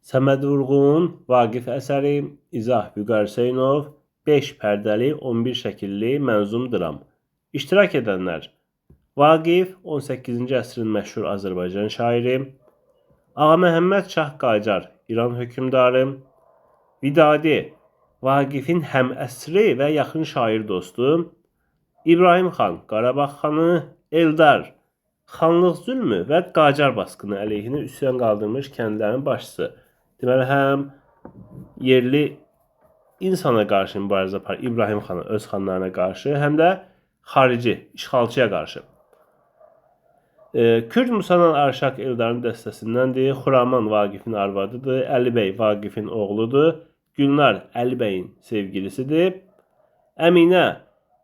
Səməd Vurğun, Vaqif əsəri, İzah Vüqar Hüseynov, 5 pərdəli 11 şəkilli mənzum dram. İştirak edənlər: Vaqif, 18-ci əsrin məşhur Azərbaycan şairi; Ağa Məhəmməd Şah Qacar, İran hökmdarı; Vidadi, Vaqifin həməsiri və yaxın şair dostu; İbrahim xan, Qarabağ xanı; Eldar, xanlıq zülmü və Qacar basqını əleyhinə üsyan qaldırmış kəndlərin başçısı. Deməli, həm yerli insana qarşı mübarizə aparır, İbrahim xana, öz xanlarına qarşı, həm də xarici, işğalçıya qarşı. Kürd Musanan Arşaq Eldarın dəstəsindəndir. Xuraman Vaqifin arvadıdır. Əlibəy Vaqifin oğludur. Gülnar Əlibəyin sevgilisidir. Əminə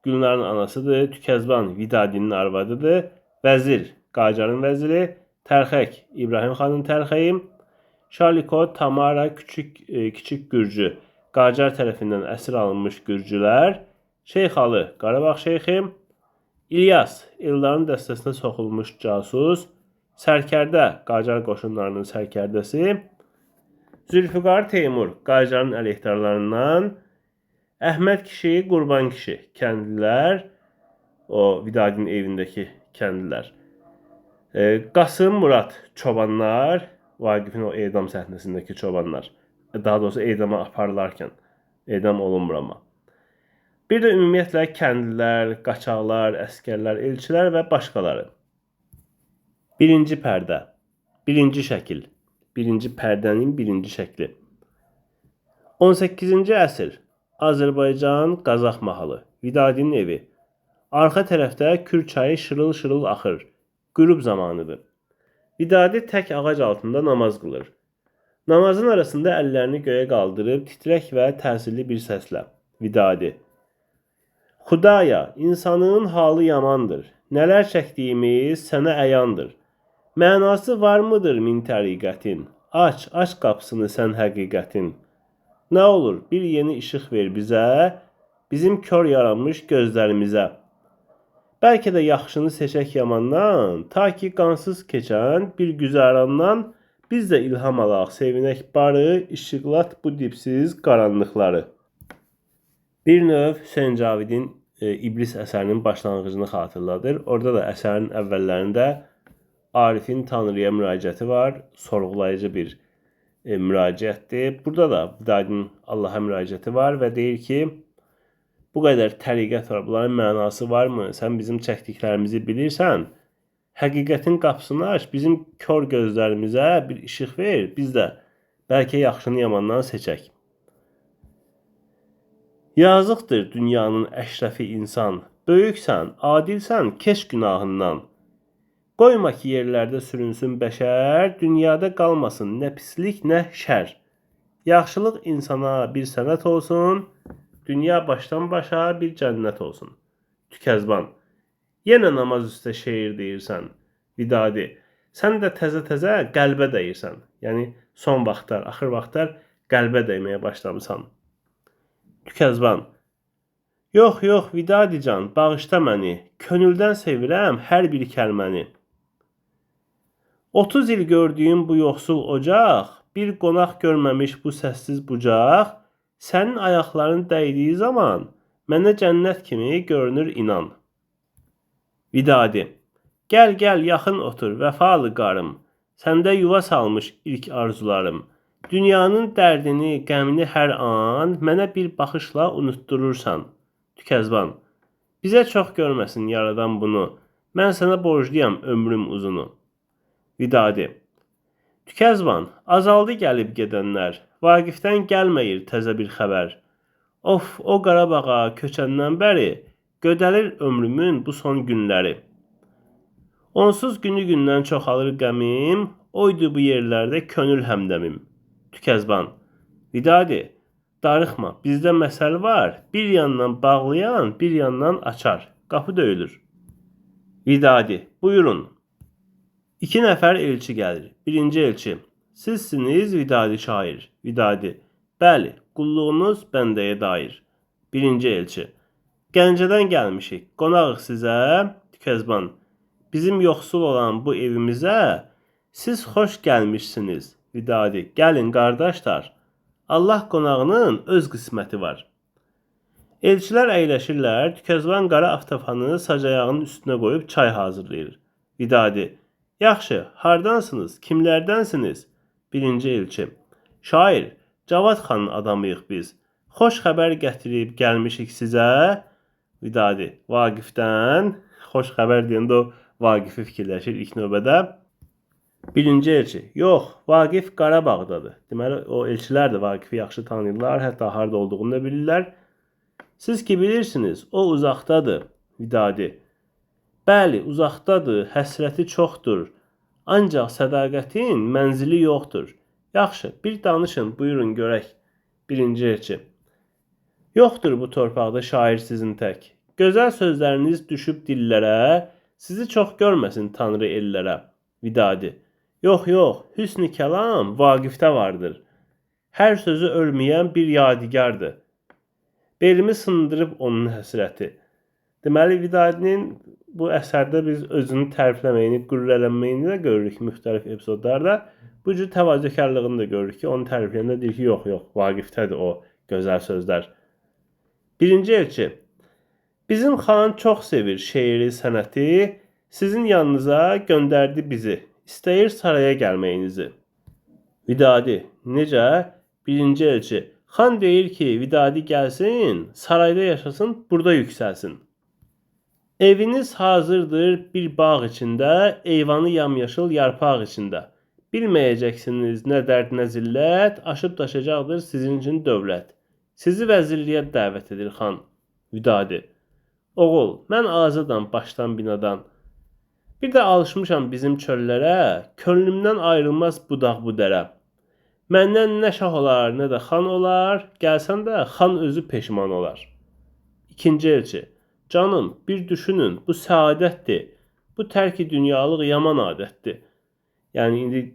Gülnarın anasıdır. Tükəzban Vidadinin arvadıdır. Vəzir Qacarın vəziri. Tərxək İbrahim xanın tərxəyi. Şaliko Tamara Kiçik Gürcü, Qacar tərəfindən əsir alınmış Gürcülər. Şeyxalı Qarabağ şeyxi. İlyas Eldarın dəstəsinə soxulmuş casus. Sərkərdə Qacar qoşunlarının sərkərdəsi. Zülfüqar Teymur Qacarın əleyhdarlarından. Əhməd kişi, Qurban kişi kəndlilər. O Vidadinin evindəki kəndlilər. Qasım Murad çobanlar. Vaqifin o edam səhnəsindəki çobanlar. Daha doğrusu edama aparılarkən. Edam olunmur amma. Bir də ümumiyyətlə kəndlilər, qaçaqlar, əskərlər, elçilər və başqaları. Birinci pərdə. Birinci şəkil. Birinci pərdənin birinci şəkli. 18-ci əsr. Azərbaycan Qazax mahalı. Vidadinin evi. Arxa tərəfdə Kür çayı şırıl-şırıl axır. Qürub zamanıdır. Vidadi tək ağac altında namaz qılır. Namazın arasında əllərini göyə qaldırıb titrək və təsirli bir səslə. Vidadi: Xudaya, insanın halı yamandır. Nələr çəkdiyimiz sənə əyandır. Mənası varmıdır min təriqətin? Aç qapısını sən həqiqətin. Nə olur, bir yeni işıq ver bizə, bizim kör yaranmış gözlərimizə. Bəlkə də yaxşını seçək yamandan, ta ki qansız keçən bir güzərandan biz də ilham alaq, sevinək barı, işıqlat bu dipsiz qaranlıqları. Bir növ Hüseyn Cavidin İblis əsərinin başlanğıcını xatırladır. Orada da əsərin əvvəllərində Arifin Tanrıya müraciəti var, sorğulayıcı bir müraciətdir. Burada da Vidadinin Allaha müraciəti var və deyir ki, bu qədər təriqət var, bunların mənası varmı? Sən bizim çəkdiklərimizi bilirsən. Həqiqətin qapısını aç, bizim kör gözlərimizə bir işıq ver. Biz də bəlkə yaxşını yamandan seçək. Yazıqdır dünyanın əşrəfi insan. Böyüksən, adilsən, keç günahından. Qoyma ki, yerlərdə sürünsün bəşər, dünyada qalmasın nə pislik, nə şər. Yaxşılıq insana bir sənət olsun, dünya başdan başa bir cənnət olsun. Tükəzban: Yenə namaz üstə şeir deyirsən. Vidadi: Sən də təzə-təzə qəlbə dəyirsən. Yəni, son vaxtlar, axır vaxtlar qəlbə dəyməyə başlamısan. Tükəzban: Yox, Vidadi can, bağışla məni. Könüldən sevirəm hər bir kəlməni. 30 il gördüyüm bu yoxsul ocaq, bir qonaq görməmiş bu səssiz bucaq, sənin ayaqların dəydiyi zaman mənə cənnət kimi görünür inan. Vidadi: Gəl, yaxın otur, vəfalı qarım. Səndə yuva salmış ilk arzularım. Dünyanın dərdini, qəmini hər an mənə bir baxışla unutdurursan. Tükəzban: Bizə çox görməsin yaradan bunu. Mən sənə borcluyam ömrüm uzunu. Vidadi: Tükəzban, azaldı gəlib gedənlər. Vaqifdən gəlməyir təzə bir xəbər. Of, o Qarabağa köçəndən bəri gödəlir ömrümün bu son günləri. Onsuz günü-gündən çoxalır qəmim, oydu bu yerlərdə könül həmdəmim. Tükəzban: Vidadi, darıxma, bizdə məsəl var, bir yandan bağlayan, bir yandan açar, qapı döyülür. Vidadi: Buyurun. 2 nəfər elçi gəlir. Birinci elçi: Sizsiniz Vidadi şair. Vidadi: Bəli, qulluğunuz bəndəyə dair. Birinci elçi: Gəncədən gəlmişik, qonağıq sizə. Tükəzban: Bizim yoxsul olan bu evimizə siz xoş gəlmişsiniz. Vidadi, gəlin qardaşlar. Allah qonağının öz qisməti var. Elçilər əyləşirlər, Tükəzvan qara aftafanı sacayağının üstünə qoyub çay hazırlayır. Vidadi, yaxşı, hardansınız, kimlərdənsiniz? Birinci elçi, şair, Cavad xanın adamıyıq biz. Xoş xəbər gətirib gəlmişik sizə. Vidadi, Vaqifdən. Xoş xəbər deyəndə o Vaqifi fikirləşir ilk növbədə. Birinci elçi, yox, Vaqif Qarabağdadır. Deməli, o elçilər də Vaqifi yaxşı tanıyırlar, hətta harda olduğunu da bilirlər. Siz ki bilirsiniz, o uzaqdadır. Vidadi, bəli, uzaqdadır, həsrəti çoxdur. Ancaq sədaqətin mənzili yoxdur. Yaxşı, bir danışın, buyurun görək. Birinci elçi, yoxdur bu torpaqda şair sizin tək. Gözəl sözləriniz düşüb dillərə, sizi çox görməsin Tanrı ellərə. Vidadi, yox, yox, hüsn-i kəlam Vaqifdə vardır. Hər sözü ölməyən bir yadigardır. Belimi sındırıb onun həsrəti. Deməli, Vidadinin bu əsərdə biz özünü tərifləməyini, qürrələnməyini də görürük müxtəlif epizodlarda. Bu cür təvazökarlığını da görürük ki, onu tərifləyəndə deyir ki, yox, yox, Vaqifdədir o gözəl sözlər. Birinci elçi, bizim xan çox sevir şeiri, sənəti, sizin yanınıza göndərdi bizi, istəyir saraya gəlməyinizi. Vidadi, necə? Birinci elçi, xan deyir ki, Vidadi gəlsin, sarayda yaşasın, burada yüksəlsin. Eviniz hazırdır bir bağ içində, eyvanı yamyaşıl yarpaq içində. Bilməyəcəksiniz nə dərd, nə zillət, aşıb daşacaqdır sizin üçün dövlət. Sizi vəzirliyə dəvət edir xan. Vidadi, oğul, mən azadam başdan binadan. Bir də alışmışam bizim çöllərə, könlümdən ayrılmaz budaq bu dərə. Məndən nə şah olar, nə də xan olar, gəlsən də xan özü peşman olar. İkinci elçi, canım, bir düşünün, bu səadətdir. Bu tərki dünyalıq yaman adətdir. Yəni, indi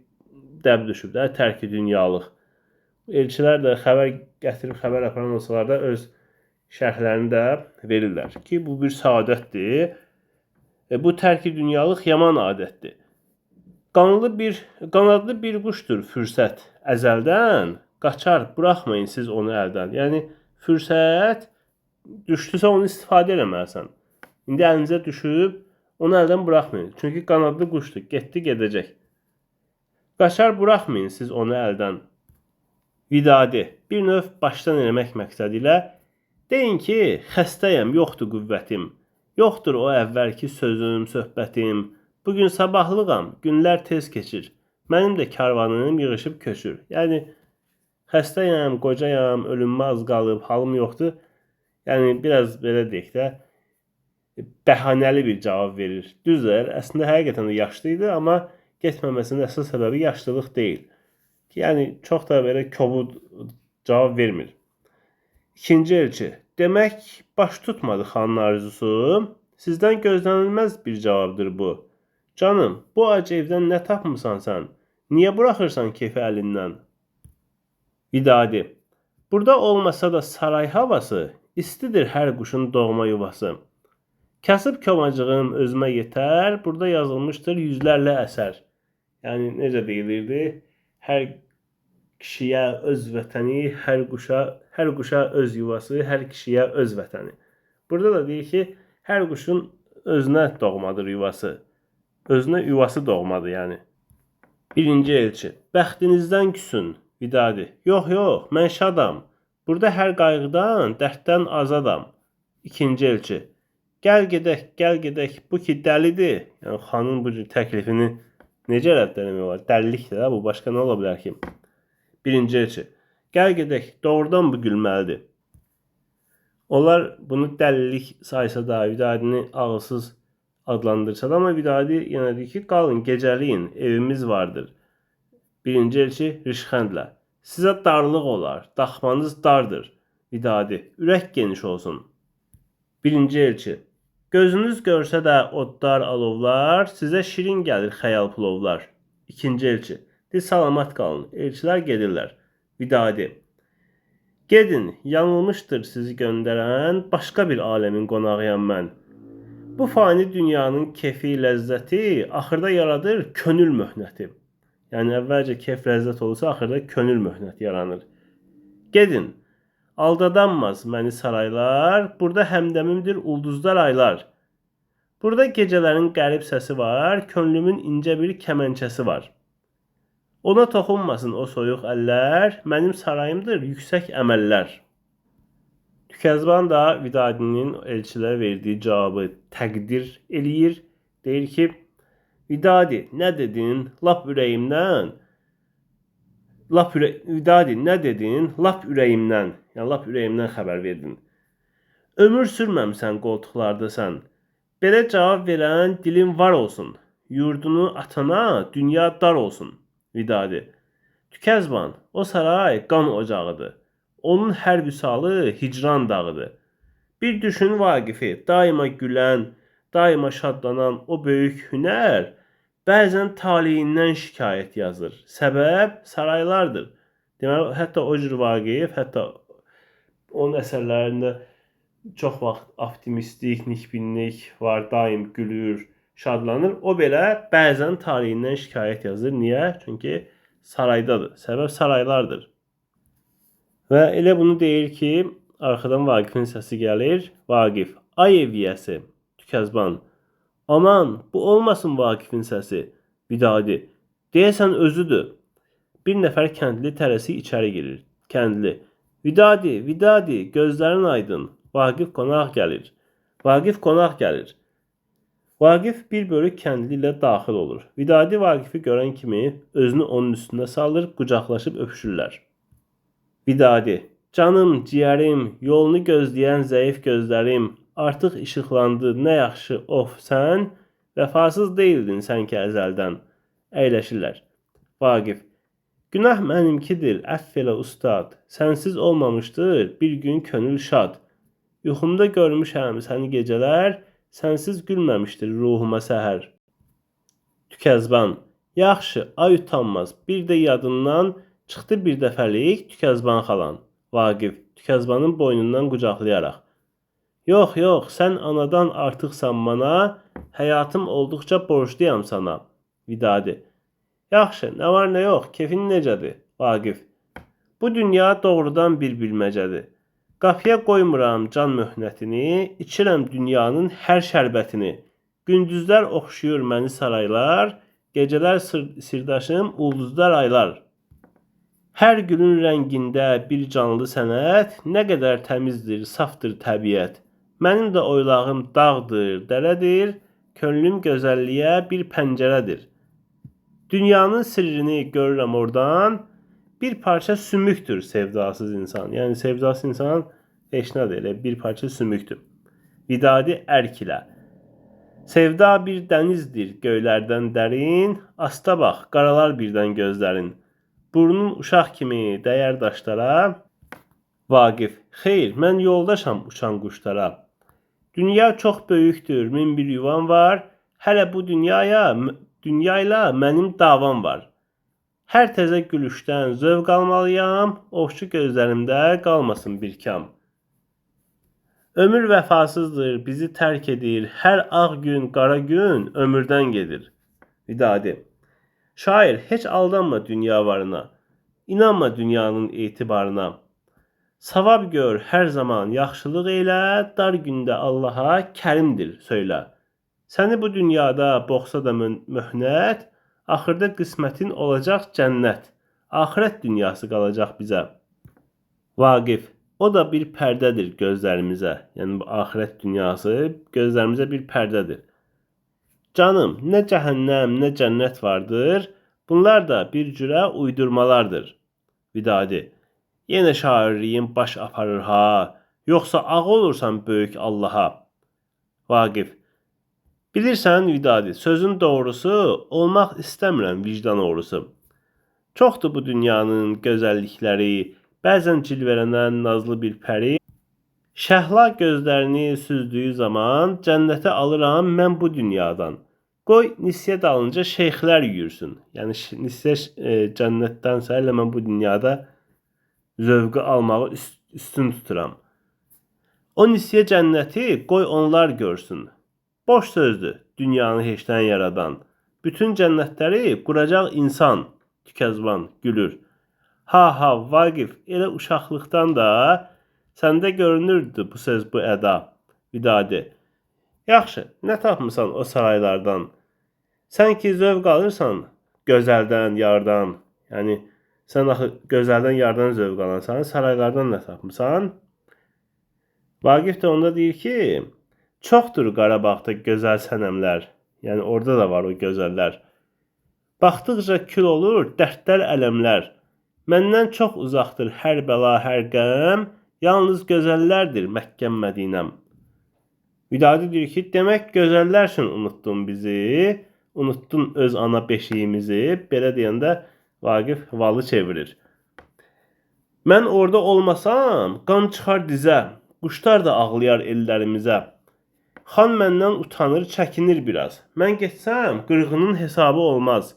dəb düşüb də, tərki dünyalıq. Elçilər də xəbər gətirib, xəbər aparan olsalar da öz şərhlərini də verirlər ki, bu bir səadətdir. Bu tərki dünyalıq yaman adətdir. Qanadlı bir quşdur fürsət əzəldən, qaçar, buraxmayın siz onu əldən. Yəni, fürsət düşdüsə onu istifadə eləməlisən. İndi əlinizə düşüb, onu əldən buraxmayın. Çünki qanadlı quşdur, getdi, gedəcək. Qaçar, buraxmayın siz onu əldən. Vidadi, bir növ başdan eləmək məqsədi ilə deyin ki, xəstəyəm, yoxdur qüvvətim. Yoxdur o əvvəlki sözüm, söhbətim. Bugün sabahlığam, günlər tez keçir. Mənim də karvanım yığışıb köçür. Yəni, xəstəyəm, qocayam, ölümmə az qalıb, halım yoxdur. Yəni, biraz belə deyək də, bəhanəli bir cavab verir. Düzdür, əslində həqiqətən də yaşlı idi, amma getməməsinin əsas səbəbi yaşlılıq deyil. Yəni, çox da belə kobud cavab vermir. İkinci elçi, demək, baş tutmadı xanın arzusu. Sizdən gözlənilməz bir cavabdır bu. Canım, bu ac evdən nə tapmısan sən? Niyə buraxırsan kefi əlindən? Vidadi, burada olmasa da saray havası, istidir hər quşun doğma yuvası. Kasıb komacığım özümə yetər, burada yazılmışdır yüzlərlə əsər. Yəni, necə deyilirdi? Hər kişiyə öz vətəni, hər quşa öz yuvası, hər kişiyə öz vətəni. Burada da deyir ki, hər quşun özünə doğmadır yuvası. Özünə yuvası doğmadır, yəni. Birinci elçi, bəxtinizdən küsün. Vidadi, yox, yox, mən şadam. Burada hər qayğıdan, dərddən azadam. İkinci elçi, gəl gedək, bu ki dəlidir. Yəni, xanın bu cür təklifini necə rədd eləmək olar? Dəlilikdir, bu başqa nə ola bilər ki? Birinci elçi, gəl gedək, doğrudan bu gülməlidir. Onlar bunu dəlilik saysa da, Vidadini ağılsız adlandırsa da, amma Vidadi yenə deyir ki, qalın, gecəliyin, evimiz vardır. Birinci elçi rişxəndlə, sizə darlıq olar, daxmanız dardır. Vidadi, ürək geniş olsun. Birinci elçi, gözünüz görsə də odlar, alovlar, sizə şirin gəlir xəyal plovlar. İkinci elçi, de salamat qalın, elçilər gedirlər. Vidadi, gedin, yanılmışdır sizi göndərən, başqa bir aləmin qonağıyam mən. Bu fani dünyanın kefi, ləzzəti axırda yaradır könül möhnəti. Yəni əvvəlcə keyf ləzzət olsa, axırda könül möhnət yaranır. Gedin, aldadanmaz məni saraylar, burada həmdəmimdir ulduzlar aylar. Burada gecələrin qərib səsi var, könlümün incə bir kəmənçəsi var. Ona toxunmasın o soyuq əllər, mənim sarayımdır yüksək əməllər. Tükəzban da Vidadinin elçilərə verdiyi cavabı təqdir eləyir. Deyir ki, Vidadi, nə dedin? Lap ürəyimdən. Vidadi, nə dedin? Lap ürəyimdən. Yəni lap ürəyimdən xəbər verdin. Ömür sürməmsən qoltuqlardasan. Belə cavab verən dilin var olsun. Yurdunu atana dünya dar olsun. Vidadi. Tükəzban, o saray qan ocağıdır. Onun hər vüsalı hicran dağıdır. Bir düşün Vaqifi, daima gülən, daima şadlanan o böyük hünər, bəzən taliyindən şikayət yazır. Səbəb saraylardır. Deməli, hətta o cür Vaqif, hətta onun əsərlərində çox vaxt optimistik, nikbinlik var, daim gülür, şadlanır. O belə bəzən taliyindən şikayət yazır. Niyə? Çünki saraydadır. Səbəb saraylardır. Və elə bunu deyir ki, arxadan Vaqifin səsi gəlir. Vaqif, ay eviyəsi, Tükəzban. Aman, bu olmasın Vaqifin səsi. Vidadi, deyəsən özüdür. Bir nəfər kəndli tələsi içəri girir. Kəndli, Vidadi, Vidadi, gözlərin aydın. Vaqif qonaq gəlir. Vaqif qonaq gəlir. Vaqif bir bölük kəndli ilə daxil olur. Vidadi Vaqifi görən kimi özünü onun üstünə salır, qucaqlaşıb öpüşürlər. Vidadi, canım, ciyərim, yolunu gözləyən zəif gözlərim, artıq işıqlandı, nə yaxşı, of, sən vəfasız deyildin sən ki əzəldən. Əyləşirlər. Vaqif, günah mənimkidir, əff elə ustad, sənsiz olmamışdır bir gün könül şad. Yuxumda görmüşəm səni gecələr, sənsiz gülməmişdir ruhuma səhər. Tükəzban, yaxşı, ay utanmaz, bir də yadından çıxdı bir dəfəlik Tükəzban xalan. Vaqif, Tükəzbanın boynundan qucaqlayaraq. Yox, yox, sən anadan artıqsan mana, həyatım olduqca borcluyam sana. Vidadi, yaxşı, nə var nə yox, kefin necədir? Vaqif, bu dünya doğrudan bir bilməcədir. Qapıya qoymuram can möhnətini, içirəm dünyanın hər şərbətini. Gündüzlər oxşuyur məni saraylar, gecələr sirdaşım ulduzlar aylar. Hər gülün rəngində bir canlı sənət, nə qədər təmizdir, safdır təbiət. Mənim də oylağım dağdır, dərədir, könlüm gözəlliyə bir pəncərədir. Dünyanın sirrini görürəm oradan, bir parça sümüktür sevdasız insan. Yəni sevdasız insan heç nədir, elə bir parça sümüktür. Vidadi ərk ilə. Sevda bir dənizdir göylərdən dərin, asta bax, qaralar birdən gözlərin. Burnun uşaq kimi dəyər daşlara. Vaqif, xeyr, mən yoldaşam uçan quşlara. Dünya çox böyükdür, min bir yuvan var. Hələ bu dünyayla mənim davam var. Hər təzə gülüşdən zövq almalıyam, ovçu gözlərimdə qalmasın bir kam. Ömür vəfasızdır, bizi tərk edir, hər ağ gün, qara gün ömürdən gedir. Vidadi, şair, heç aldanma dünya varına, inanma dünyanın etibarına. Savab gör hər zaman yaxşılıq elə, dar gündə Allaha kərimdir söylə. Səni bu dünyada boxsa da möhnət, axırda qismətin olacaq cənnət. Axirət dünyası qalacaq bizə. Vaqif, o da bir pərdədir gözlərimizə. Yəni bu axirət dünyası gözlərimizə bir pərdədir. Canım, nə cəhənnəm, nə cənnət vardır. Bunlar da bir cürə uydurmalardır. Vidadi, yenə şairliyin baş aparır ha. Yoxsa ağ olursan böyük Allaha. Vaqif, bilirsən Vidadi, sözün doğrusu, olmaq istəmirəm vicdan oğrusu. Çoxdur bu dünyanın gözəllikləri, bəzən cilvələnən nazlı bir pəri. Şəhla gözlərini süzdüyü zaman cənnətə alıram mən bu dünyadan. Qoy nisyə dalınca şeyxlər yüyürsün. Yəni nisyə cənnətdənsə elə mən bu dünyada zövqü almağı üstün tuturam. O nisyə cənnəti qoy onlar görsün. Boş sözdür dünyanı heçdən yaradan. Bütün cənnətləri quracaq insan. Tükezban gülür. Ha ha Vaqif, elə uşaqlıqdan da səndə görünürdü bu söz, bu əda. Vidadi. Yaxşı, nə tapmısan o saraylardan? Sən ki zövq alırsan gözəldən, yardan. Yəni sən axı gözəldən, yardan zövq alansan, saraylardan nə tapmısan? Vaqif də onda deyir ki, çoxdur Qarabağda gözəl sənəmlər. Yəni orada da var o gözəllər. Baxdıqca kül olur dərdlər, ələmlər. Məndən çox uzaqdır hər bəla, hər qəm. Yalnız gözəllərdir Məkkəm, Mədinəm. Vidadi deyir ki, demək gözəllər üçün unuttun bizi, unuttun öz ana beşiyimizi. Belə deyəndə Vaqif valı çevirir. Mən orada olmasam, qan çıxar dizə. Quşlar da ağlayar ellərimizə. Xan məndən utanır, çəkinir biraz. Mən getsəm, qırğının hesabı olmaz.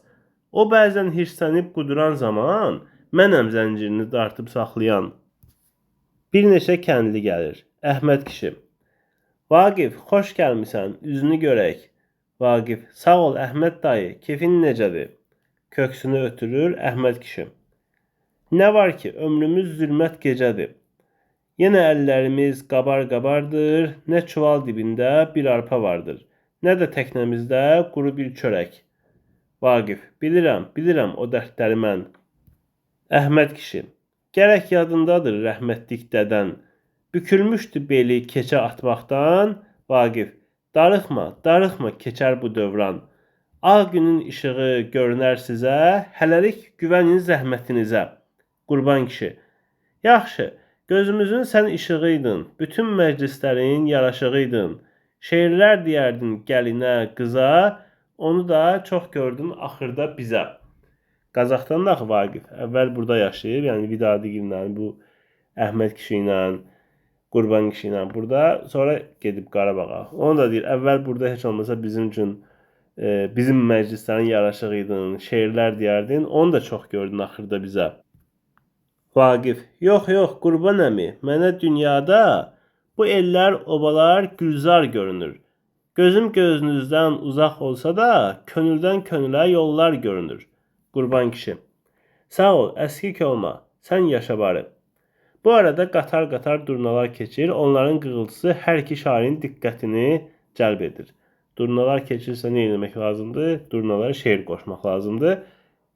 O bəzən hirslənib quduran zaman mənəm zəncirini dartıb saxlayan. Bir neçə kəndli gəlir. Əhməd kişi. Vaqif, xoş gəlmisən, üzünü görək. Vaqif, sağ ol Əhməd dayı, kefin necədir? Köksünü ötürür Əhməd kişi. Nə var ki, ömrümüz zülmət gecədir. Yenə əllərimiz qabar-qabardır, nə çuval dibində bir arpa vardır, nə də təknəmizdə quru bir çörək. Vaqif, bilirəm o dərdləri mən. Əhməd kişi, gərək yadındadır rəhmətlik dədən. Bükülmüşdü beli keçə atmaqdan. Vaqif, darıxma keçər bu dövran. Ağ günün işığı görünər sizə, hələlik güvənin zəhmətinizə. Qurban kişi, yaxşı, gözümüzün sən işığıydın, bütün məclislərin yaraşığıydın. Şeirlər deyərdin gəlinə, qıza, onu da çox gördün axırda bizə. Qazaxdan da Vaqif əvvəl burada yaşayıb, yəni Vidadigillə, bu Əhməd kişi ilə, Qurban kişi ilə burada, sonra gedib Qarabağa. Onu da deyir, əvvəl burada heç olmasa bizim üçün, bizim məclislərin yaraşığıydın, şeirlər deyərdin, onu da çox gördün axırda bizə. Vaqif, yox, Qurban əmi, mənə dünyada bu ellər, obalar gülzar görünür. Gözüm gözünüzdən uzaq olsa da, könüldən könülə yollar görünür. Qurban kişi, sağ ol, əskik olma, sən yaşa barı. Bu arada qatar-qatar durnalar keçir, onların qığıltısı hər iki şairin diqqətini cəlb edir. Durnalar keçirsə nə etmək lazımdır? Durnalara şeir qoşmaq lazımdır.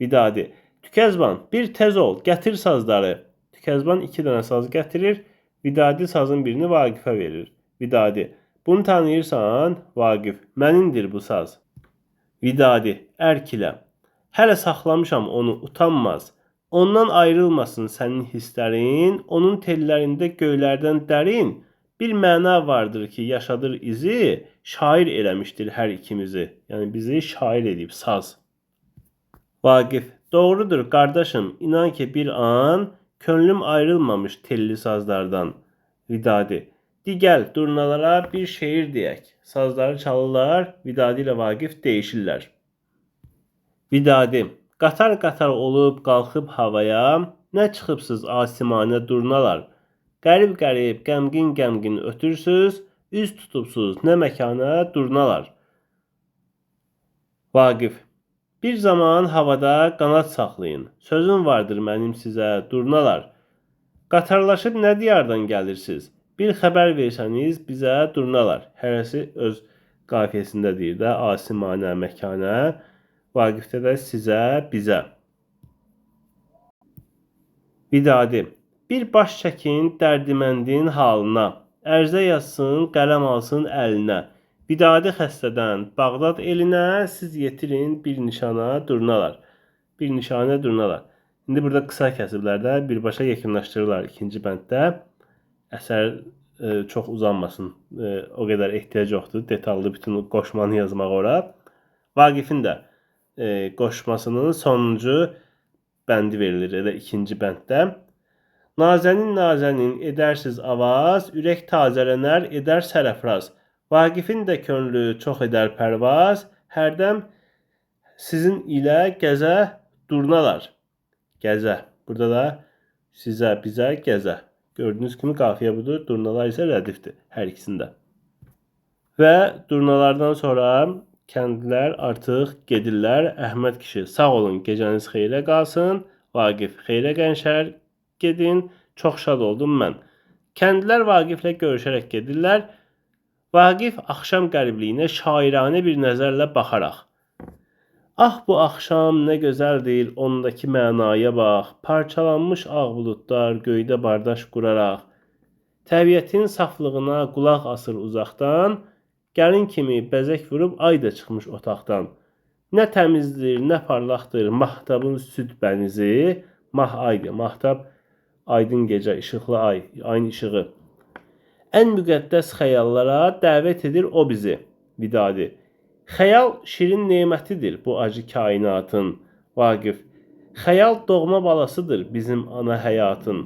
Vidadi, Tükezban, bir tez ol, gətir sazları. Tükezban 2 dənə saz gətirir. Vidadi sazın birini Vaqifə verir. Vidadi, bunu tanıyırsan? Vaqif, mənindir bu saz. Vidadi, ərk ilə. Hələ saxlamışam onu, utanmaz. Ondan ayrılmasın sənin hisslərin, onun tellərində göylərdən dərin bir məna vardır ki, yaşadır izi, şair eləmişdir hər ikimizi. Yəni bizi şair edib saz. Vaqif, doğrudur qardaşım, inan ki bir an könlüm ayrılmamış telli sazlardan. Vidadi, digəl durnalara bir şeir deyək. Sazları çalırlar, Vidadi ilə Vaqif deyişirlər. Vidadi, qatar-qatar olub qalxıb havaya, nə çıxıbsız asimanə durnalar. Qərib-qərib, qəmgin-qəmgin ötürsüz, üz tutubsuz nə məkana durnalar. Vaqif, bir zaman havada qanad saxlayın. Sözüm vardır mənim sizə, durnalar. Qatarlaşıb nə diyardan gəlirsiz? Bir xəbər versəniz bizə, durnalar. Hərəsi öz qafiyəsində deyir də, asimanə, məkanə. Vaqifdə də sizə, bizə. Vidadi, bir baş çəkin dərdiməndin halına. Ərzə yazsın, qələm alsın əlinə. Vidadi xəstədən Bağdad elinə siz yetirin bir nişana durnalar. Bir nişanə durnalar. İndi burada qısa kəsiblər də birbaşa yekunlaşdırırlar ikinci bənddə. Əsər çox uzanmasın. O qədər ehtiyac yoxdur. Detallı bütün qoşmanı yazmaq ora. Vaqifin də qoşmasının sonuncu bəndi verilir elə ikinci bənddə. Nazənin edərsiz avaz, ürək tazələnər, edər sərəfraz. Vaqifin də könlü çox edər pərvaz, hərdəm sizin ilə gəzə durnalar. Gəzə. Burada da sizə, bizə, gəzə. Gördüyünüz kimi qafiyə budur, durnalar isə rədifdir hər ikisində. Və durnalardan sonra Kəndlilər artıq gedirlər. Əhməd kişi, sağ olun, gecəniz xeyrə qalsın. Vaqif, xeyrə Qənşər, gedin. Çox şad oldum mən. Kəndlilər Vaqiflə görüşərək gedirlər. Vaqif axşam qəribliyinə şairanə bir nəzərlə baxaraq: "Ah, bu axşam nə gözəldir, ondakı mənaya bax. Parçalanmış ağ buludlar göydə bardaş quraraq. Təbiətin saflığına qulaq asır uzaqdan. Gəlin kimi bəzək vurub ay da çıxmış otaqdan. Nə təmizdir, nə parlaqdır mahtabın süd bənizi." Mah aydır, mahtab aydın gecə, işıqlı ay, ayın işığı. "Ən müqəddəs xəyallara dəvət edir o bizi." Vidadi: "Xəyal şirin nemətidir bu acı kainatın." Vaqif: "Xəyal doğma balasıdır bizim ana həyatın.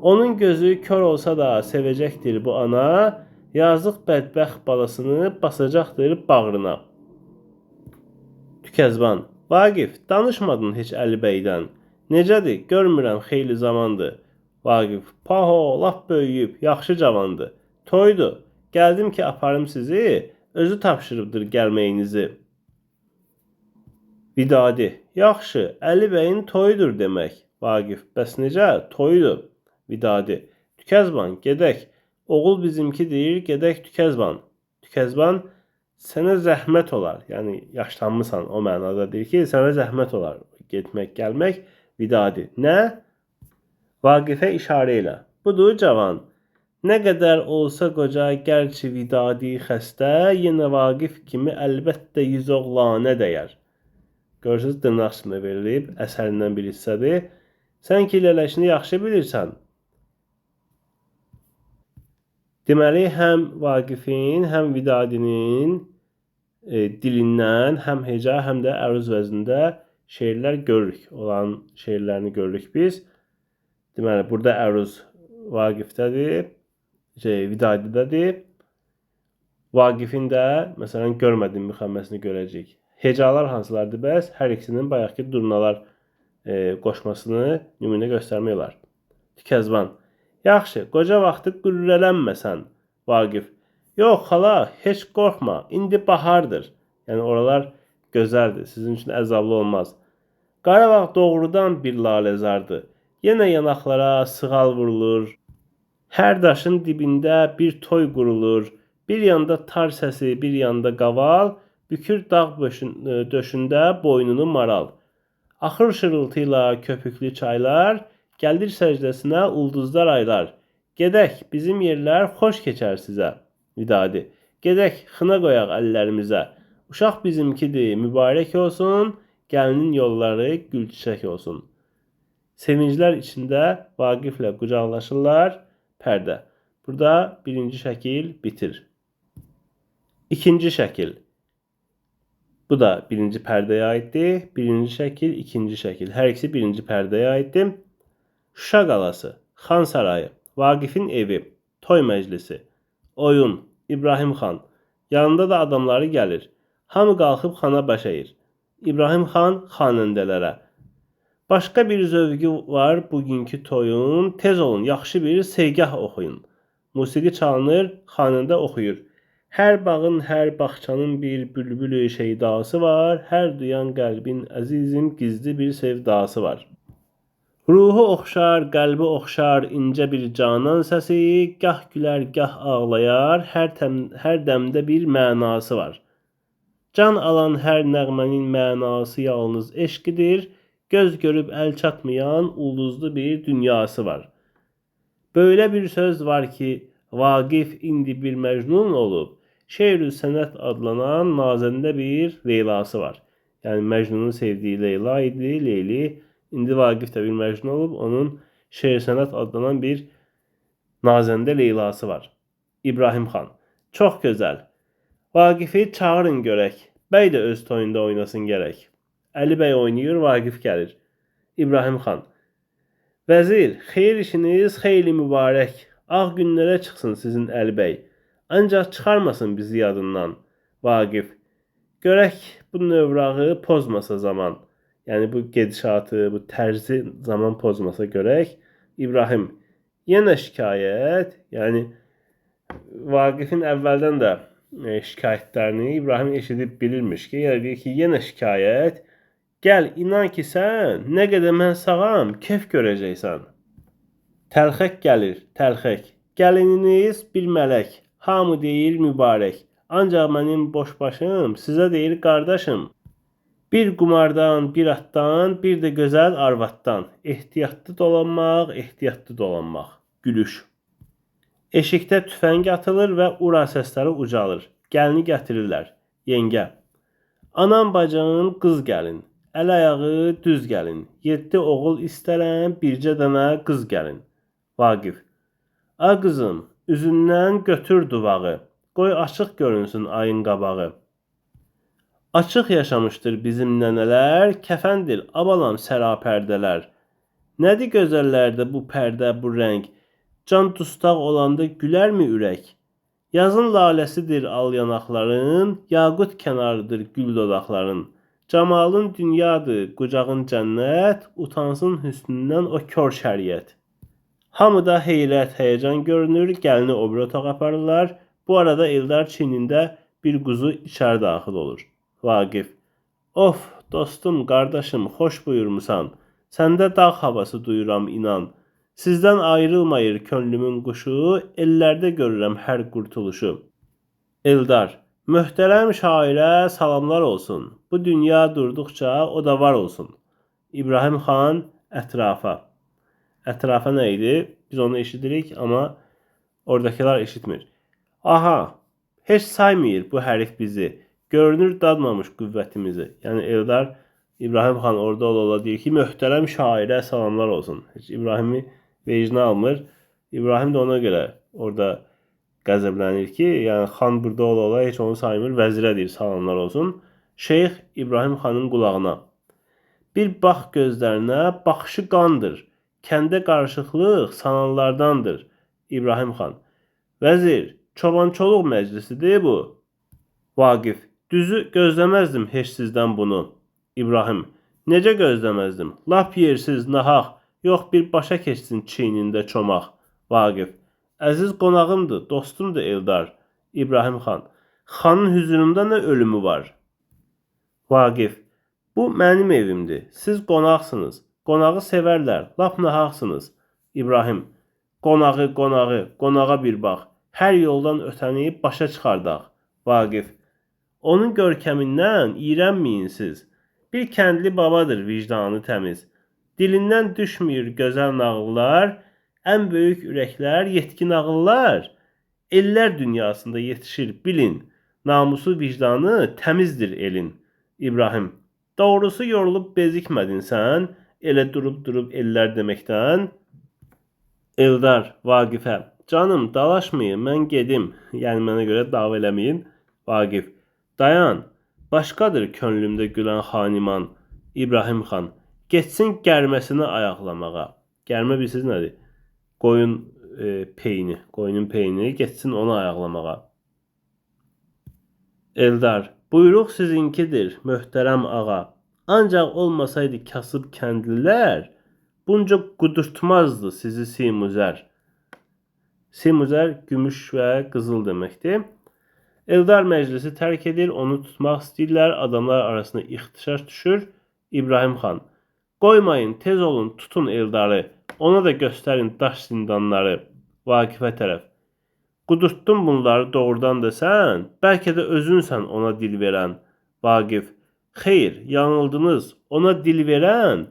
Onun gözü kör olsa da sevəcəkdir bu ana. Yazıq bədbəxt balasını basacaqdır bağrına." Tükezban: "Vaqif, danışmadın heç Əli bəydən. Necədir? Görmürəm xeyli zamandır." Vaqif: "Paho, lap böyüyüb, yaxşı cavandır. Toydu. Gəldim ki aparım sizi, özü tapşırıbdır gəlməyinizi." Vidadi: "Yaxşı, Əli bəyin toyudur demək." Vaqif: "Bəs necə? Toyudur." Vidadi: "Tükezban, gedək. Oğul bizimkidir, gedək Tükezban." Tükezban: "Sənə zəhmət olar." Yəni yaşlanmısan, o mənada deyir ki, sənə zəhmət olar getmək, gəlmək. Vidadi: "Nə?" Vaqifə işarə ilə: "Budur cavan. Nə qədər olsa qoca, gərçi Vidadi xəstə, yenə Vaqif kimi əlbəttə 100 oğlana dəyər." Görürsünüz, dırnaq üstündə verilib, əsərindən bir hissədir. "Sən ki lələşini yaxşı bilirsən." Deməli, həm Vaqifin, həm Vidadinin dilindən, həm heca, həm də əruz vəznində şeirlər görürük. Olan şeirlərini görürük biz. Deməli, burada əruz Vaqifdədir, Vidadidədir. Vaqifin də, məsələn, görmədim müxəmməsini görəcəyik. Hecalar hansılardır bəs? Hər ikisinin bayaqki durnalar qoşmasını nümunə göstərmək olar. Tükezban: "Yaxşı, qoca vaxtı qürrələnməsən." Vaqif: "Yox xala, heç qorxma, indi bahardır." Yəni oralar gözəldir, sizin üçün əzablı olmaz. "Qarabağ doğrudan bir laləzardır. Yenə yanaqlara sığal vurulur. Hər daşın dibində bir toy qurulur. Bir yanda tar səsi, bir yanda qaval. Bükür dağ döşündə boynunu maral. Axır şırıltıyla köpüklü çaylar. Gəlir səcdəsinə ulduzlar aylar. Gedək, bizim yerlər xoş keçər sizə." Vidadi: "Gedək, xına qoyaq əllərimizə. Uşaq bizimkidir, mübarək olsun. Gəlinin yolları gül çiçək olsun." Sevinclər içində Vaqiflə qucaqlaşırlar. Pərdə. Burada birinci şəkil bitir. İkinci şəkil. Bu da birinci pərdəyə aiddir. Birinci şəkil, ikinci şəkil. Hər ikisi birinci pərdəyə aiddir. Şuşa qalası, Xan sarayı, Vaqifin evi, toy məclisi, oyun, İbrahim xan. Yanında da adamları gəlir. Hamı qalxıb xana baş əyir. İbrahim xan xanəndələrə: "Başqa bir zövqü var bugünkü toyun. Tez olun, yaxşı bir segah oxuyun." Musiqi çalınır, xanəndə oxuyur. "Hər bağın, hər bağçanın bir bülbülü şeydası var. Hər duyan qəlbin əzizim gizli bir sevdası var. Ruhu oxşar, qəlbi oxşar incə bir canan səsi. Gah gülər, gah ağlayar, hər dəmdə bir mənası var. Can alan hər nəğmənin mənası yalnız eşqidir. Göz görüb əl çatmayan ulduzlu bir dünyası var. Böyle bir söz var ki, Vaqif indi bir məcnun olub. Şeir-ü sənət adlanan nazəndə bir Leylası var." Yəni Məcnunun sevdiyi Leyla idi, Leyli. İndi Vaqif də bir məcnun olub, onun şeir sənət adlanan bir nazəndə Leylası var. İbrahim xan: "Çox gözəl. Vaqifi çağırın görək. Bəy də öz toyunda oynasın gərək." Əli bəy oynayır, Vaqif gəlir. İbrahim xan: "Vəzir, xeyir işiniz xeyli mübarək. Ağ günlərə çıxsın sizin Əli bəy. Ancaq çıxarmasın bizi yadından." Vaqif: "Görək bu növrağı pozmasa zaman." Yəni bu gedişatı, bu tərzi zaman pozmasa görək. İbrahim: "Yenə şikayət." Yəni Vaqifin əvvəldən də şikayətlərini İbrahim eşidib bilirmiş ki, yəni deyir ki, yenə şikayət. Gəl, inan ki sən, nə qədər mən sağam, kef görəcəksən. Təlxək gəlir, təlxək. Gəlininiz bir mələk, hamı deyir mübarək. Ancaq mənim boş başım sizə deyir qardaşım. Bir qumardan, bir atdan, bir də gözəl arvaddan. Ehtiyatlı dolanmaq, ehtiyatlı dolanmaq. Gülüş. Eşikdə tüfəng atılır və ura səsləri ucalır. Gəlini gətirirlər. Yengə. Anam bacın qız gəlin. Əl ayağı düz gəlin. 7 oğul istərəm, bircə dənə qız gəlin. Vaqif. A qızım, üzündən götür duvağı. Qoy açıq görünsün ayın qabağı. Açıq yaşamışdır bizim nənələr, kəfəndir abalam sərapərdələr. Nədir gözəllərdə bu pərdə, bu rəng? Can dustaq olanda gülərmi ürək? Yazın laləsidir al yanaqların, yaqut kənarıdır gül dodaqların. Camalın dünyadır, qucağın cənnət, utansın hüsnündən o kör şəriət. Hamıda heyrət, həyəcan görünür, gəlini o bir otağa aparırlar. Bu arada Eldar çiynində bir quzu içəri daxil olur. Vaqif. Of, dostum, qardaşım, xoş buyurmusan. Səndə dağ havası duyuram inan. Sizdən ayrılmayır könlümün quşu, ellərdə görürəm hər qurtuluşu. Eldar, möhtərəm şairə salamlar olsun. Bu dünya durduqca o da var olsun. İbrahim xan ətrafa. Ətrafa nə idi? Biz onu eşidirik, amma oradakılar eşitmir. Aha, heç saymır bu hərif bizi. Görünür dadmamış qüvvətimizi. Yəni Eldar İbrahim xan orada ola deyir ki, möhtərəm şairə salamlar olsun. Heç İbrahimi vecnə almır. İbrahim də ona görə orada qəzəblənir ki, yəni xan burada ola heç onu saymır, vəzirə deyir salamlar olsun. Şeyx İbrahim xanın qulağına. Bir bax gözlərinə, baxışı qandır. Kəndə qarışıqlıq sananlardandır. İbrahim xan. Vəzir, çobançoluq məclisidir bu. Vaqif. Düzü gözləməzdim heç sizdən bunu. İbrahim. Necə gözləməzdim? Lap yersiz, nahaq. Yox bir başa keçsin çiynində çomaq. Vaqif. Əziz qonağımdır, dostumdur Eldar. İbrahim xan. Xanın hüzurunda nə ölümü var? Vaqif. Bu mənim evimdir. Siz qonaqsınız. Qonağı sevərlər. Lap nahaqsınız. İbrahim. Qonağı, qonağa bir bax. Hər yoldan ötəni başa çıxardaq. Vaqif. Onun görkəmindən iyrənməyin siz. Bir kəndli babadır vicdanı təmiz. Dilindən düşmür gözəl nağıllar, ən böyük ürəklər, yetkin ağıllar. Ellər dünyasında yetişir, bilin. Namusu, vicdanı təmizdir elin. İbrahim. Doğrusu yorulub bezikmədin sən, elə durub ellər deməkdən. Eldar, Vaqifə. Canım, dalaşmayın, mən gedim. Yəni mənə görə dava eləməyin. Vaqif. Dayan, başqadır könlümdə gülən xaniman. İbrahim xan. Getsin gərməsini ayaqlamağa. Gərmə bilirsiniz nədir? Qoyun peyni, qoyunun peyni getsin onu ayaqlamağa. Eldar, buyruq sizinkidir, möhtərəm ağa. Ancaq olmasaydı kasıb kəndlilər, bunca qudurtmazdı sizi simüzər. Simüzər gümüş və qızıl deməkdir. Eldar məclisi tərk edir, onu tutmaq istəyirlər, adamlar arasında ixtişaş düşür. İbrahim xan. Qoymayın, tez olun, tutun Eldarı. Ona da göstərin daş zindanları. Vaqifə tərəf. Qudurtdun bunları doğrudan desən, bəlkə də özünsən ona dil verən. Vaqif. Xeyr, yanıldınız. Ona dil verən,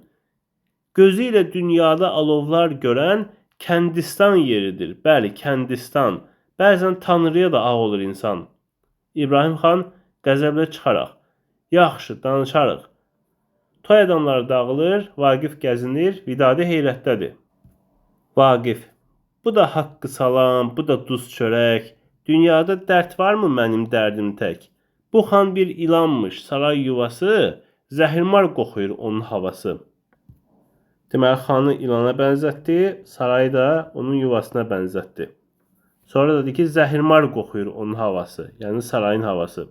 gözü ilə dünyada alovlar görən Kəndistan yeridir. Bəli, Kəndistan. Bəzən Tanrıya da ağ olur insan. İbrahim xan qəzəblə çıxaraq. Yaxşı, danışarıq. Toy adamları dağılır, Vaqif gəzinir, Vidadi heyrətdədir. Vaqif. Bu da haqqı salam, bu da duz çörək. Dünyada dərd varmı mənim dərdim tək? Bu xan bir ilanmış, saray yuvası, zəhrimar qoxuyur onun havası. Deməli, xanı ilana bənzətdi, sarayı da onun yuvasına bənzətdi. Sonra dedi ki, zəhrimar qoxuyur onun havası, yəni sarayın havası.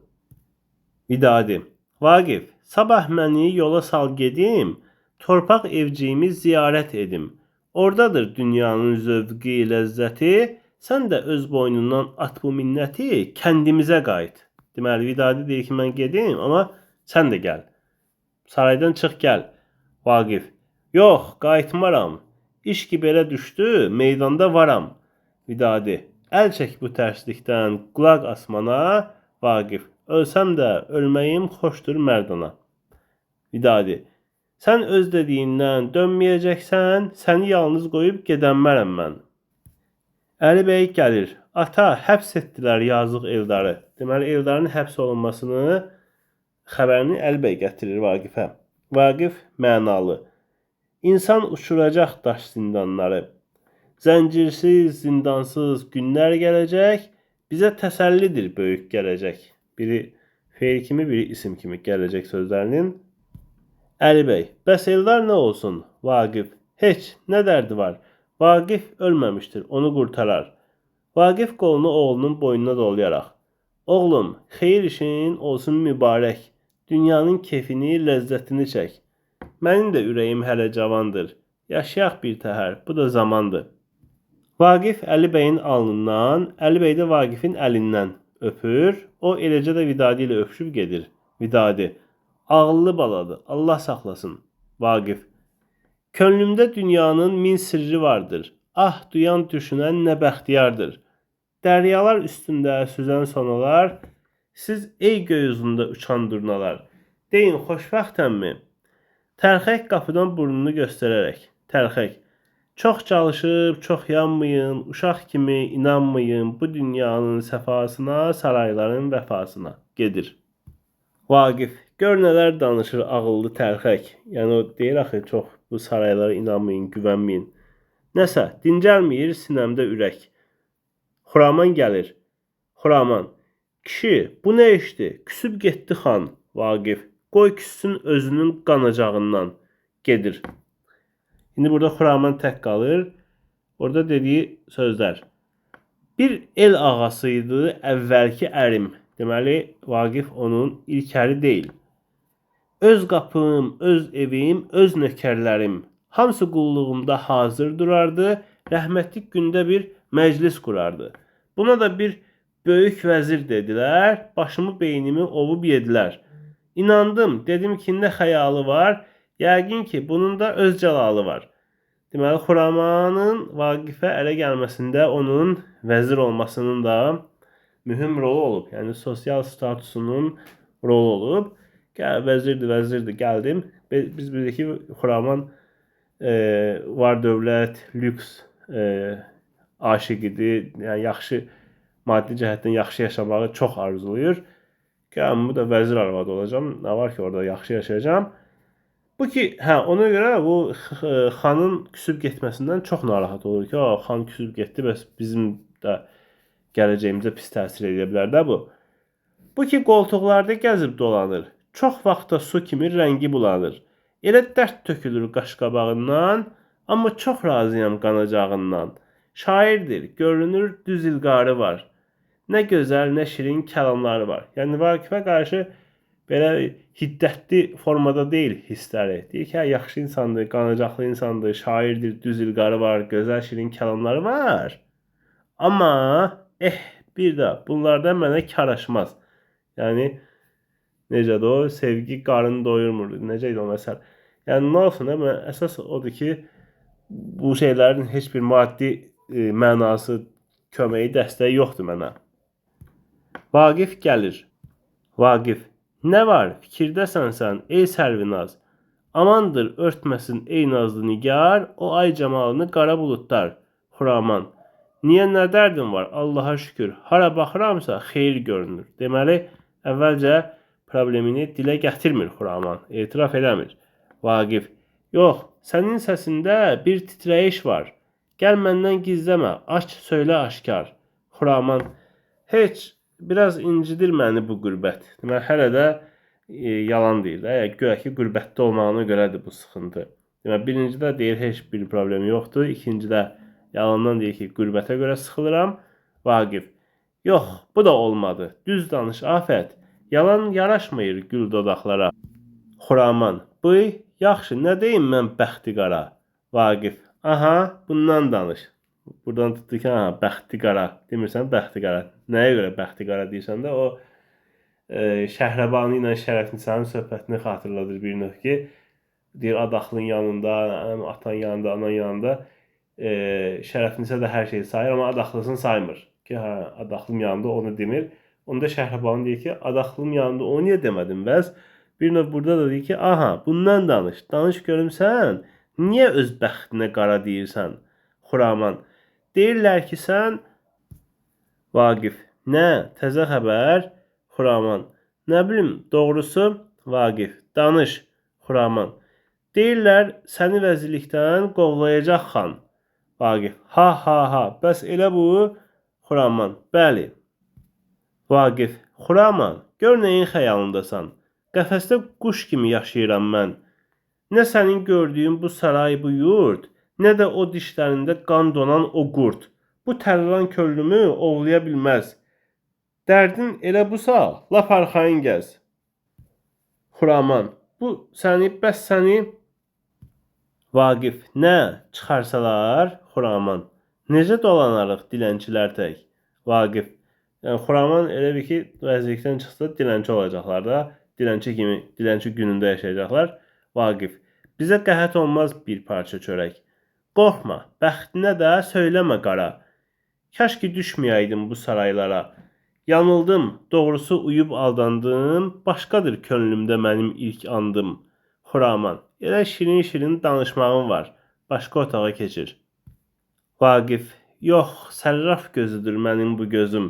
Vidadi. Vaqif, sabah məni yola sal gedim, torpaq evciyimi ziyarət edim. Oradadır dünyanın zövqi, ləzzəti, Sən də öz boynundan at bu minnəti, kəndimizə qayıt. Deməli, Vidadi deyir ki, mən gedim, amma sən də gəl. Saraydan çıx gəl. Vaqif: yox, qayıtmaram. İş ki belə düşdü, meydanda varam. Vidadi: əl çək bu tərslikdən, qulaq asmana. Vaqif: ölsəm də ölməyim xoşdur mərdana. Vidadi: sən öz dediyindən dönməyəcəksən, səni yalnız qoyub gedənmərəm mən. Əli bəy gəlir. Ata, həbs etdilər yazıq Eldarı. Deməli, Eldarın həbs olunmasını xəbərini Əli bəy gətirir Vaqifə. Vaqif mənalı: İnsan uçuracaq daş zindanları. Zəncirsiz, zindansız günlər gələcək, bizə təsəllidir böyük gələcək. Biri feil kimi, biri isim kimi gələcək sözlərinin. Əli bəy: bəs Eldar nə olsun? Vaqif: heç, nə dərdi var? Vaqif ölməmişdir, onu qurtarar. Vaqif qolunu oğlunun boynuna dolayaraq: oğlum, xeyir işin olsun mübarək. Dünyanın keyfini, ləzzətini çək. Mənim də ürəyim hələ cavandır. Yaşayaq bir təhər, bu da zamandır. Vaqif Əli bəyin alnından, Əli bəy də Vaqifin əlindən öpür. O eləcə də Vidadi ilə öpüşüb gedir. Vidadi: ağıllı baladır, Allah saxlasın. Vaqif: könlümdə dünyanın min sirri vardır. Ah, duyan düşünən nə bəxtiyardır. Dəryalar üstündə süzən sonalar, siz ey göy üzündə uçan durnalar. Deyin, xoşbəxtəmmi? Tərxək qapıdan burnunu göstərərək. Tərxək: çox çalışıb, çox yanmayın, uşaq kimi inanmayın bu dünyanın səfasına, sarayların vəfasına. Gedir. Vaqif: gör nələr danışır ağıllı tərxək. Yəni o deyir axı, çox bu saraylara inanmayın, güvənməyin. Nəsə, dincəlməyir sinəmdə ürək. Xuraman gəlir. Xuraman: kişi, bu nə işdir? Küsüb getdi xan. Vaqif: qoy küssün özünün qanacağından. Gedir. İndi burada Xuraman tək qalır. Orada dediyi sözlər. Bir el ağasıydı əvvəlki ərim. Deməli, Vaqif onun ilk əri deyil. Öz qapım, öz evim, öz nökərlərim. Hamısı qulluğumda hazır durardı. Rəhmətlik gündə bir məclis qurardı. Buna da bir böyük vəzir dedilər. Başımı, beynimi ovub yedilər. İnandım, dedim ki, nə xəyalı var. Yəqin ki, bunun da öz cəlalı var. Deməli, Xuramanın Vaqifə ələ gəlməsində onun vəzir olmasının da mühüm rolu olub. Yəni, sosial statusunun rolu olub. Gəl, vəzirdir, gəldim. Biz bilirik ki, Xuraman var dövlət, lüks aşiqidir. Yəni, yaxşı, maddi cəhətdən yaxşı yaşamağı çox arzulayır. Gəlin, bu da vəzir arvadı olacam. Nə var ki, orada yaxşı yaşayacam. Bu ki, ona görə bu xanın küsüb getməsindən çox narahat olur ki, xan küsüb getdi, bəs bizim də gələcəyimizə pis təsir edə bilər də bu. Bu ki, qoltuqlarda gəzib dolanır. Çox vaxtda su kimi rəngi bulanır. Elə dərd tökülür qaşqabağından, amma çox razıyam qanacağından. Şairdir, görünür düz ilqarı var. Nə gözəl, nə şirin kəlamları var. Yəni, Vaqifə qarşı belə hiddətli formada deyil hissləri. Deyir ki, yaxşı insandır, qanacaqlı insandır, şairdir, düz ilqarı var, gözəl şirin kəlamları var. Amma, bir də bunlardan mənə karaşmaz. Yəni, necədir o? Sevgi qarını doyurmur. Necə idi o məsəl? Yəni, nə olsun, əsas odur ki, bu şeylərin heç bir maddi mənası, köməyi, dəstəyi yoxdur mənə. Vaqif gəlir. Vaqif: nə var, fikirdəsən sən, ey Sərvinaz? Amandır, örtməsin, ey nazlı nigar, o ay camalını qara buludlar. Xuraman: niyə, nə dərdin var, Allaha şükür, hara baxıramsa xeyir görünür. Deməli, əvvəlcə problemini dilə gətirmir Xuraman, etiraf eləmir. Vaqif: yox, sənin səsində bir titrəyiş var. Gəl məndən gizləmə, aç, söylə aşkar. Xuraman: heç, biraz incidir məni bu qürbət. Deməli, hələ də yalan deyir. Güya ki, qürbətdə olmağına görədir bu sıxıntı. Deməli, birincidə deyir, heç bir problemi yoxdur. İkincidə yalandan deyir ki, qürbətə görə sıxılıram. Vaqif: yox, bu da olmadı. Düz danış, afət. Yalan yaraşmayır gül dodaqlara. Xuraman: yaxşı, nə deyim mən bəxti qara? Vaqif: aha, bundan danış. Buradan tutdu ki, ha, bəxti qara. Demirsən bəxti qara. Nəyə görə bəxti qara deyirsən də o Şəhrəbani ilə Şərəfnisanın söhbətini xatırladır bir növ ki, deyir adaxlının yanında, atan yanında, anan yanında Şərəfnisa da hər şeyi sayır, amma adaxlısını saymır. Ki, hə, adaxlım yanında onu demir. Onda Şəhrəbani deyir ki, adaxlım yanında onu niyə demədin bəs? Bir növ burada da deyir ki, aha, bundan danış. Danış görüm sən niyə öz bəxtinə qara deyirsən? Xuraman. Deyirlər ki, sən Vaqif. Nə? Təzə xəbər? Xuraman. Nə bilim, doğrusu Vaqif. Danış. Xuraman. Deyirlər səni vəzirlikdən qovlayacaq xan. Vaqif. Ha ha ha. Bəs elə bu? Xuraman. Bəli. Vaqif. Xuraman, gör nəyin xəyalındasan. Qəfəsdə quş kimi yaşayıram mən. Nə sənin gördüyün bu saray, bu yurt, nə də o dişlərində qan donan o qurd. Bu tərlan köllümü ovlaya bilməz. Dərdin elə busa, lap arxayın gəz. Xuraman, bu bəs səni Vaqif, nə çıxarsalar? Xuraman, necə dolanarıq dilənçilər tək? Vaqif, yəni Xuraman elə bir ki, vəzirlikdən çıxsa dilənçi olacaqlar da, dilənçi günündə yaşayacaqlar. Vaqif, bizə qəhət olmaz bir parça çörək. Qorxma, bəxtinə də söyləmə qara. Kaş ki düşməyəydim bu saraylara. Yanıldım, doğrusu uyub aldandım, başqadır könlümdə mənim ilk andım. Xuraman, elə şirin-şirin danışmağım var, başqa otağa keçir. Vaqif, yox, sərraf gözüdür mənim bu gözüm.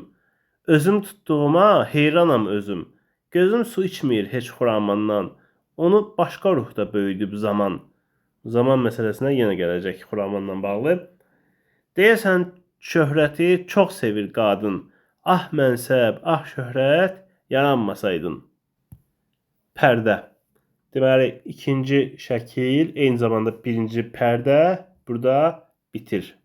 Özüm tutduğuma heyranam özüm. Gözüm su içmir heç Xuramandan. Onu başqa ruhda böyüdüb zaman. Zaman məsələsinə yenə gələcək Xuramanla bağlı. Deyəsən şöhrəti çox sevir qadın. Ah mənsəb, ah şöhrət yaranmasaydın. Pərdə. Deməli, ikinci şəkil, eyni zamanda birinci pərdə burada bitir.